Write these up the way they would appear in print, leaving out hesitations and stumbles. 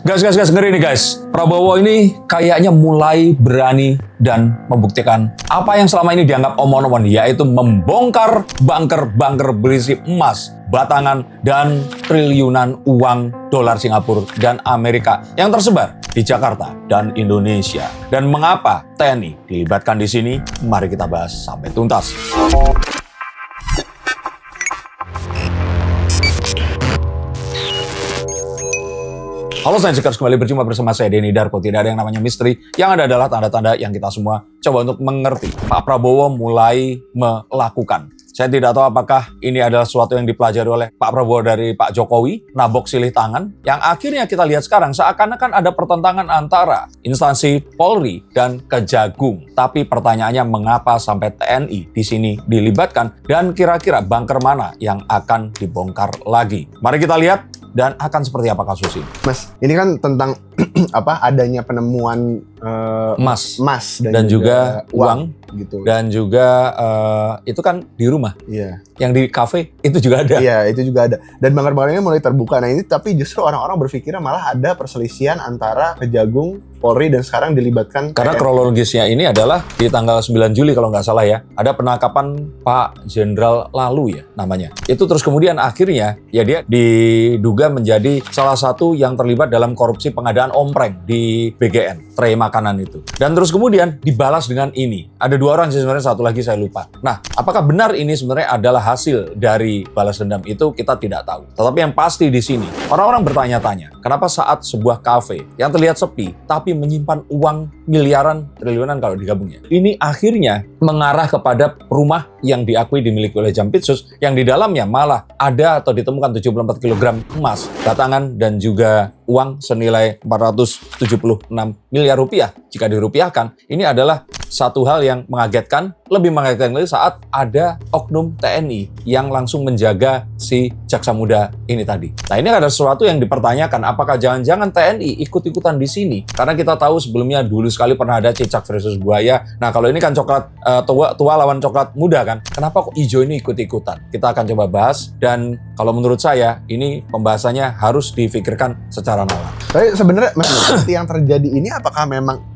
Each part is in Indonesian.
Guys, ngeri nih guys. Prabowo ini kayaknya mulai berani dan membuktikan apa yang selama ini dianggap omon-omon, yaitu membongkar bunker-bunker berisi emas, batangan, dan triliunan uang dolar Singapura dan Amerika yang tersebar di Jakarta dan Indonesia. Dan mengapa TNI dilibatkan di sini? Mari kita bahas sampai tuntas. Halo Sainsikers, kembali berjumpa bersama saya Denny Darko. Tidak ada yang namanya misteri, yang ada adalah tanda-tanda yang kita semua coba untuk mengerti. Pak Prabowo mulai melakukan. Saya tidak tahu apakah ini adalah sesuatu yang dipelajari oleh Pak Prabowo dari Pak Jokowi, nabok silih tangan, yang akhirnya kita lihat sekarang seakan-akan ada pertentangan antara instansi Polri dan Kejagung. Tapi pertanyaannya, mengapa sampai TNI di sini dilibatkan, dan kira-kira bunker mana yang akan dibongkar lagi? Mari kita lihat. Dan akan seperti apa kasus ini? Mas, ini kan tentang adanya penemuan emas dan juga uang gitu. Dan juga itu kan di rumah. Iya. Yang di kafe itu juga ada. Iya, itu juga ada. Dan bunker-bunkernya mulai terbuka. Nah ini tapi justru orang-orang berpikirnya malah ada perselisihan antara Kejagung, Polri, dan sekarang dilibatkan Karena kronologisnya ini adalah di tanggal 9 Juli kalau nggak salah ya, ada penangkapan Pak Jenderal Lalu ya namanya. Itu terus kemudian akhirnya ya dia diduga menjadi salah satu yang terlibat dalam korupsi pengadaan ompreng di BGN, tray makanan itu. Dan terus kemudian dibalas dengan ini. Ada dua orang sih sebenarnya, satu lagi saya lupa. Nah, apakah benar ini sebenarnya adalah hasil dari balas dendam itu, kita tidak tahu. Tetapi yang pasti di sini, orang-orang bertanya-tanya, kenapa saat sebuah kafe yang terlihat sepi, tapi menyimpan uang miliaran, triliunan kalau digabungnya. Ini akhirnya mengarah kepada rumah yang diakui dimiliki oleh Jampitsus, yang di dalamnya malah ada atau ditemukan 74 kg emas, batangan, dan juga uang senilai 476 miliar rupiah. Jika dirupiahkan, ini adalah satu hal yang mengagetkan, lebih mengagetkan lagi saat ada oknum TNI yang langsung menjaga si jaksa muda ini tadi. Nah, ini ada sesuatu yang dipertanyakan, apakah jangan-jangan TNI ikut-ikutan di sini? Karena kita tahu sebelumnya dulu sekali pernah ada cicak versus buaya. Nah, kalau ini kan coklat tua lawan coklat muda kan. Kenapa kok hijau ini ikut-ikutan? Kita akan coba bahas, dan kalau menurut saya ini pembahasannya harus difikirkan secara nalar. Tapi sebenarnya Mas, seperti yang terjadi ini apakah memang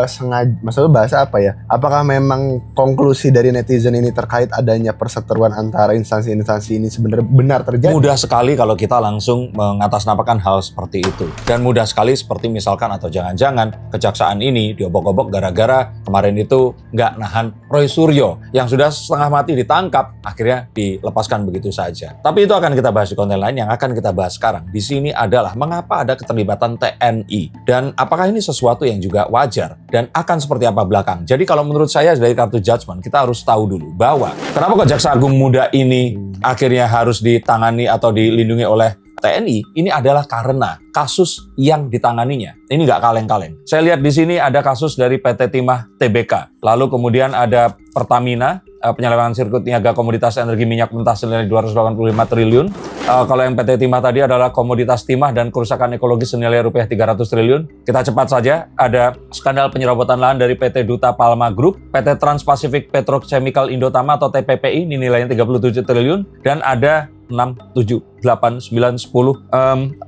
sengaja, maksudnya bahasa apa ya? Apakah memang konklusi dari netizen ini terkait adanya perseteruan antara instansi-instansi ini sebenarnya benar terjadi? Mudah sekali kalau kita langsung mengatasnamakan hal seperti itu. Dan mudah sekali seperti misalkan atau jangan-jangan kejaksaan ini diobok-obok gara-gara kemarin itu nggak nahan Roy Suryo yang sudah setengah mati ditangkap, akhirnya dilepaskan begitu saja. Tapi itu akan kita bahas di konten lain. Yang akan kita bahas sekarang di sini adalah mengapa ada keterlibatan TNI, dan apakah ini sesuatu yang juga wajar, dan akan seperti apa belakang. Jadi kalau menurut saya dari kartu judgment, kita harus tahu dulu bahwa kenapa kok Jaksa Agung Muda ini akhirnya harus ditangani atau dilindungi oleh TNI, ini adalah karena kasus yang ditanganinya. Ini nggak kaleng-kaleng. Saya lihat di sini ada kasus dari PT Timah Tbk, lalu kemudian ada Pertamina, penyelewengan sirkuit niaga komoditas energi minyak mentah senilai 285 triliun. Kalau yang PT Timah tadi adalah komoditas timah dan kerusakan ekologis senilai rupiah 300 triliun. Kita cepat saja, ada skandal penyerobotan lahan dari PT Duta Palma Group, PT Trans-Pacific Petrochemical Indotama atau TPPI, ini nilainya 37 triliun, dan ada 6, 7, 8, 9, 10.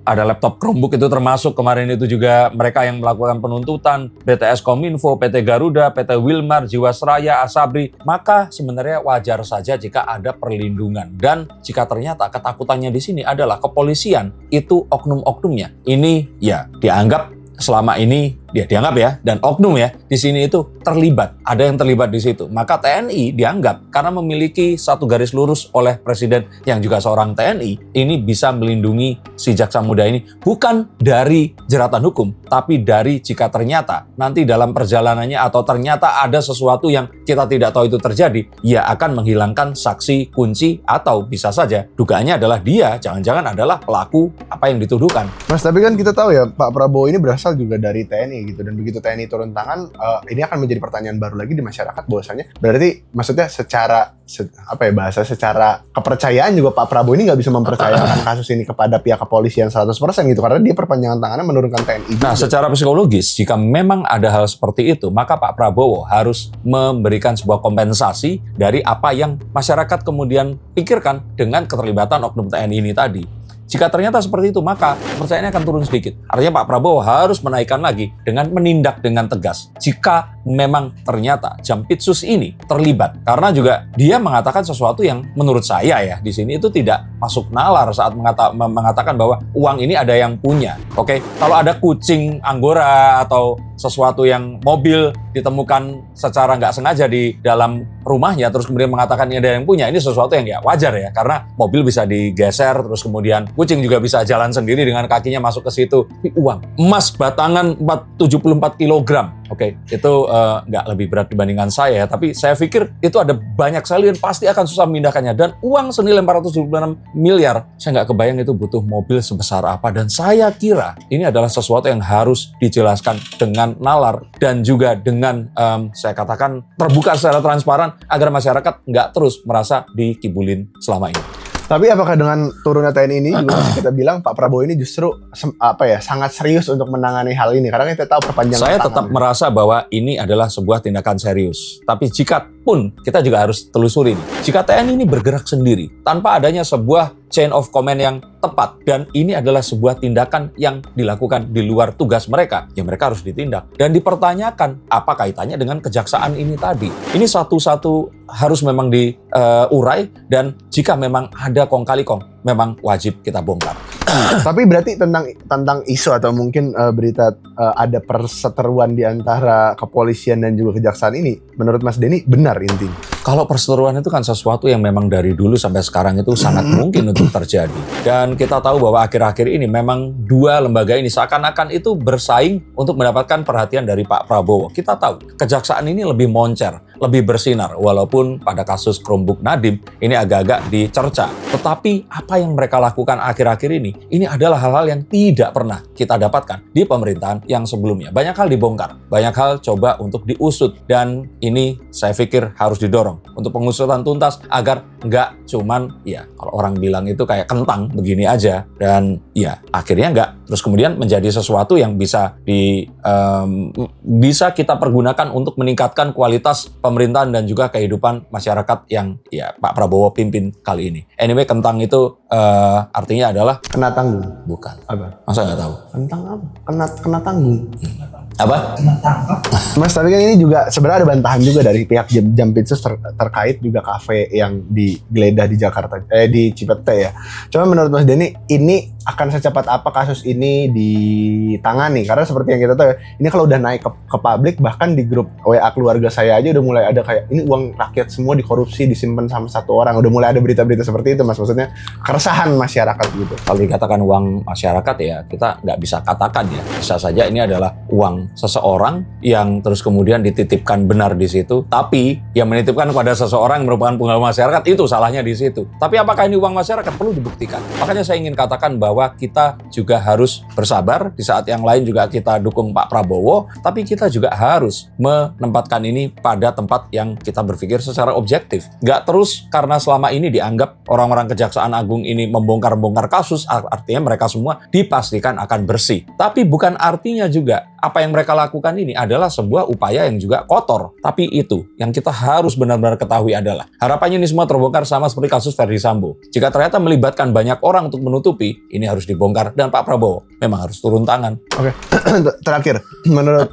Ada laptop Chromebook itu termasuk. Kemarin itu juga mereka yang melakukan penuntutan, BTS Kominfo, PT Garuda, PT Wilmar, Jiwasraya, Asabri. Maka sebenarnya wajar saja jika ada perlindungan. Dan jika ternyata ketakutannya di sini adalah kepolisian itu oknum-oknumnya ini ya dianggap selama ini dia dianggap ya, dan oknum ya di sini itu terlibat, ada yang terlibat di situ. Maka TNI dianggap karena memiliki satu garis lurus oleh presiden yang juga seorang TNI, ini bisa melindungi si jaksa muda ini bukan dari jeratan hukum, tapi dari jika ternyata nanti dalam perjalanannya atau ternyata ada sesuatu yang kita tidak tahu itu terjadi, ia akan menghilangkan saksi kunci, atau bisa saja dugaannya adalah dia jangan-jangan adalah pelaku apa yang dituduhkan. Mas, tapi kan kita tahu ya Pak Prabowo ini berasal juga dari TNI gitu, dan begitu TNI turun tangan, ini akan menjadi pertanyaan baru lagi di masyarakat bahwasanya berarti maksudnya secara kepercayaan juga Pak Prabowo ini nggak bisa mempercayakan kasus ini kepada pihak kepolisian 100% gitu, karena dia perpanjangan tangannya menurunkan TNI juga. Nah, secara psikologis jika memang ada hal seperti itu, maka Pak Prabowo harus memberikan sebuah kompensasi dari apa yang masyarakat kemudian pikirkan dengan keterlibatan oknum TNI ini tadi. Jika ternyata seperti itu, maka kepercayaannya akan turun sedikit. Artinya Pak Prabowo harus menaikkan lagi dengan menindak dengan tegas. Jika memang ternyata Jampitsus ini terlibat. Karena juga dia mengatakan sesuatu yang menurut saya ya, di sini itu tidak masuk nalar saat mengatakan bahwa uang ini ada yang punya. Oke, kalau ada kucing Anggora atau sesuatu yang mobil ditemukan secara nggak sengaja di dalam rumahnya, terus kemudian mengatakan ini ada yang punya, ini sesuatu yang ya wajar ya, karena mobil bisa digeser, terus kemudian kucing juga bisa jalan sendiri dengan kakinya masuk ke situ. Tapi uang, emas batangan 74 kilogram, oke, itu nggak lebih berat dibandingkan saya, tapi saya pikir itu ada banyak sekali dan pasti akan susah memindahkannya. Dan uang senilai 476 miliar, saya nggak kebayang itu butuh mobil sebesar apa, dan saya kira ini adalah sesuatu yang harus dijelaskan dengan nalar dan juga dengan saya katakan terbuka secara transparan agar masyarakat nggak terus merasa dikibulin selama ini. Tapi apakah dengan turunnya TNI ini juga bisa kita bilang Pak Prabowo ini justru sangat serius untuk menangani hal ini? Karena kita tahu perpanjangan Saya tangan. tetap merasa bahwa ini adalah sebuah tindakan serius. Tapi jika pun kita juga harus telusuri. Jika TNI ini bergerak sendiri tanpa adanya sebuah chain of command yang tepat, dan ini adalah sebuah tindakan yang dilakukan di luar tugas mereka, ya mereka harus ditindak. Dan dipertanyakan apa kaitannya dengan kejaksaan ini tadi. Ini satu-satu harus memang diurai, dan jika memang ada kong kali kong, memang wajib kita bongkar. Tapi berarti tentang isu atau mungkin berita ada perseteruan di antara kepolisian dan juga kejaksaan ini, menurut Mas Denny benar intinya? Kalau perseteruan itu kan sesuatu yang memang dari dulu sampai sekarang itu sangat mungkin untuk terjadi. Dan kita tahu bahwa akhir-akhir ini memang dua lembaga ini seakan-akan itu bersaing untuk mendapatkan perhatian dari Pak Prabowo. Kita tahu kejaksaan ini lebih moncer, lebih bersinar, walaupun pada kasus Chromebook Nadiem ini agak-agak dicerca. Tetapi apa yang mereka lakukan akhir-akhir ini adalah hal-hal yang tidak pernah kita dapatkan di pemerintahan yang sebelumnya. Banyak hal dibongkar, banyak hal coba untuk diusut, dan ini saya pikir harus didorong untuk pengusutan tuntas agar nggak cuman ya kalau orang bilang itu kayak kentang begini aja, dan ya akhirnya nggak terus kemudian menjadi sesuatu yang bisa bisa kita pergunakan untuk meningkatkan kualitas pemerintahan dan juga kehidupan masyarakat yang ya Pak Prabowo pimpin kali ini. Anyway, kentang itu artinya adalah Kena tanggung. bukan. Apa? Masa nggak tahu? Kentang apa? Kena tanggung. Apa? Mas, tapi kan ini juga sebenarnya ada bantahan juga dari pihak Jampitsus terkait juga kafe yang digeledah di Jakarta, di Cipete ya. Cuma menurut Mas Denny, ini akan secepat apa kasus ini ditangani? Karena seperti yang kita tahu ya, ini kalau udah naik ke publik, bahkan di grup WA keluarga saya aja udah mulai ada kayak, ini uang rakyat semua dikorupsi, disimpan sama satu orang. Udah mulai ada berita-berita seperti itu, Mas. Maksudnya keresahan masyarakat gitu. Kalau dikatakan uang masyarakat ya kita nggak bisa katakan ya. Bisa saja ini adalah uang seseorang yang terus kemudian dititipkan benar di situ. Tapi yang menitipkan kepada seseorang yang merupakan penggawa masyarakat, itu salahnya di situ. Tapi apakah ini uang masyarakat? Perlu dibuktikan. Makanya saya ingin katakan bahwa kita juga harus bersabar. Di saat yang lain juga kita dukung Pak Prabowo. Tapi kita juga harus menempatkan ini pada tempat yang kita berpikir secara objektif. Nggak terus karena selama ini dianggap orang-orang Kejaksaan Agung ini membongkar-bongkar kasus, artinya mereka semua dipastikan akan bersih. Tapi bukan artinya juga apa yang mereka lakukan ini adalah sebuah upaya yang juga kotor. Tapi itu yang kita harus benar-benar ketahui adalah harapannya ini semua terbongkar sama seperti kasus Verdi Sambo. Jika ternyata melibatkan banyak orang untuk menutupi, ini harus dibongkar dan Pak Prabowo memang harus turun tangan. Oke. Terakhir, menurut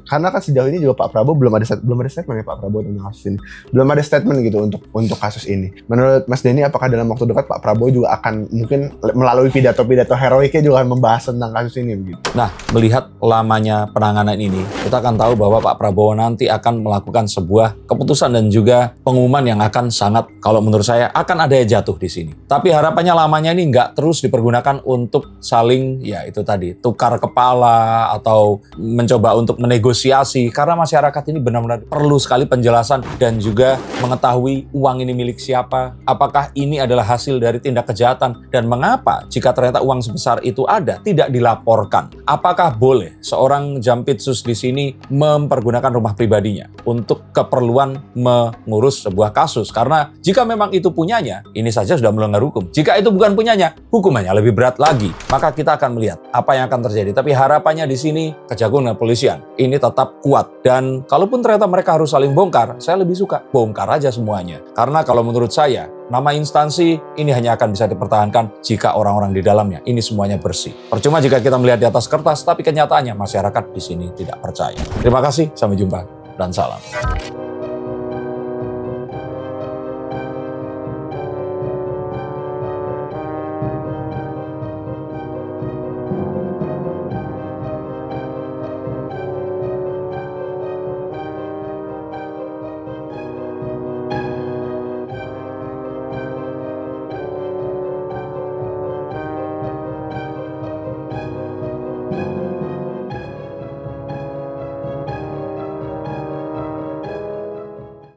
karena kan sejauh ini juga Pak Prabowo belum ada statement ya Pak Prabowo tentang kasus ini. Belum ada statement gitu untuk kasus ini. Menurut Mas Denny, apakah dalam waktu dekat Pak Prabowo juga akan mungkin melalui pidato-pidato heroiknya juga akan membahas tentang kasus ini begitu? Nah, melihat lamanya penanganan ini, kita akan tahu bahwa Pak Prabowo nanti akan melakukan sebuah keputusan dan juga pengumuman yang akan sangat, kalau menurut saya, akan ada yang jatuh di sini. Tapi harapannya lamanya ini nggak terus dipergunakan untuk saling, ya itu tadi, tukar kepala atau mencoba untuk menegosiasi, karena masyarakat ini benar-benar perlu sekali penjelasan dan juga mengetahui uang ini milik siapa, apakah ini adalah hasil dari tindak kejahatan, dan mengapa jika ternyata uang sebesar itu ada, tidak dilaporkan. Apakah boleh seorang Jampitsus di sini mempergunakan rumah pribadinya untuk keperluan mengurus sebuah kasus? Karena jika memang itu punyanya, ini saja sudah melanggar hukum. Jika itu bukan punyanya, hukumannya lebih berat lagi. Maka kita akan melihat apa yang akan terjadi. Tapi harapannya di sini Kejagung dan Kepolisian ini tetap kuat. Dan kalaupun ternyata mereka harus saling bongkar, saya lebih suka bongkar aja semuanya. Karena kalau menurut saya, nama instansi ini hanya akan bisa dipertahankan jika orang-orang di dalamnya ini semuanya bersih. Percuma jika kita melihat di atas kertas, tapi kenyataannya masyarakat di sini tidak percaya. Terima kasih, sampai jumpa, dan salam.